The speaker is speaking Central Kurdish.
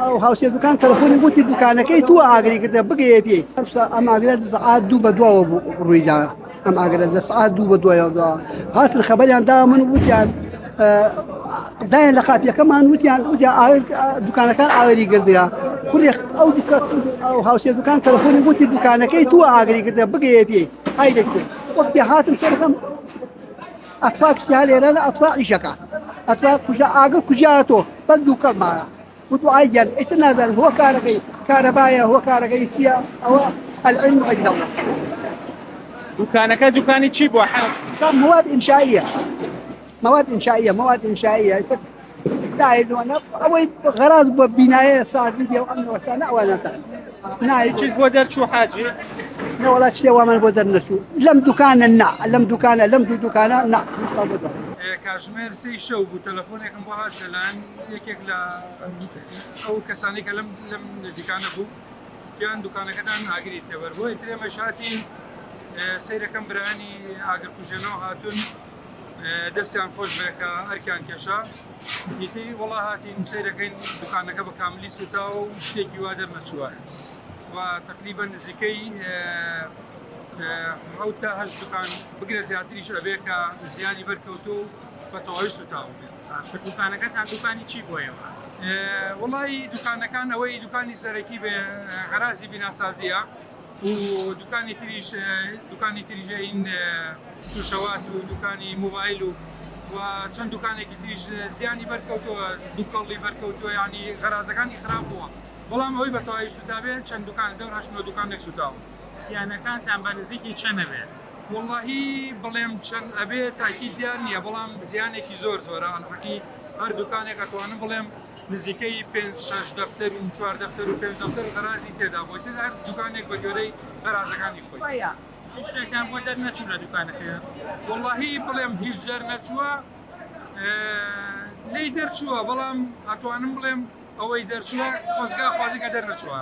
او هاوسێ دوکان تەلەفۆنی گوتی دوکانەکەی تو ئاگری کردە بگەیە پێی ئەم ئاگرە سعات دوو بە دواوە ڕوویدا ئەم ئاگرە لە سعات دوو بە دوایەوە هاتن خەبەریان دا من وتیان دایان لە قاپیەکەمان وتیان دوکانەکان ئاگری کردیا کوڕێ ئەو هاوسێ دوکان تەلەفۆنی گوتی دوکانەکەی تو ئاگری کردە بگەیە پێی های دەکرد وەک پێ هاتم سەرەکەم ئەتوا کشتیا لێرە ئەتوا ئیشەکە ئەتوا کوژە ئاگر کوژیاتۆ بەس دووکەمانە وتو عايجان اتنازل هو كهربائي هو كهربائي سيا او العلم عند الله. دكاني چی بو كان مواد انشائيه دايد وانا او غراض بنايه سازي بيو امن وكان وانا ناي چی بو در شو حاجه لا ولا شيء ومن بدر نسو لم دكان النع بدر کاژمێر سێ شەو بوو تەلەفۆنێکم بۆ هات لەلایەن یەکێک لە ئەو کەسانی کە لەم نزیکانە بوو گیان دوکانەکەتان ئاگری تێبەر بۆ ئێترێمە شاتین سەیرەکەم برانی ئاگرکوژێنەوە هاتوون دەستیان خۆش بێکە ئەرکیان کێشا دیتی وەڵا هاتین سەیرەکەین دوکانەکە بە کاملی سوتا و شتێکی وا دەرنەچووە و تقریبا نزیکەی حوت تا هەشت دوکان بگرە زیاتریش ئەبێ کە زیانی بەرکەوتو بە تەواوی سوتاو بێت. دوکانەکەتان دوکانی چی بۆیەوە؟ وڵی دوکانەکان ئەوەی دوکانی سەرەکی بێ غەرازی بیناسازیە و دوکانی تریژە این سوشەوات و دوکانی موبایل و چەند دوکانێکی تریش زیانی بەرکەوتووە دووکەڵی بەرکەوتووە ینی غەرازەکانی خراپ بووە بەڵام ئەوەی بە تەواوی سوتا بێت چەند دوکان دەور هەشتەوە دوکانێک سوتاوە. زیانەکانتان بە نزیکی چەند ئەبێت؟ واللهی بڵێم چەند ئەبێت تاکید دیار نییە بەڵام زیانێکی زۆرە ئەنحەقی هەر دوکانێک ئەتوانم بڵێم نزیکەی 5-6 دەفتەر و 4 دەفتەر و 5 دەفتەر غەرازی تێدا بۆیتر هەر دوکانێک بە گوێرەی غەرازەکانی خۆی. هیچ شتێکتان بۆ دەرنەچوو لە دوکانەکەیە؟ واللهی بڵێم هیچ دەرنەچووە لێی دەرچووە بەڵام ئەتوانم بڵێم ئەوەی دەرچووە خۆزگا خوازیکە دەرنەچووە.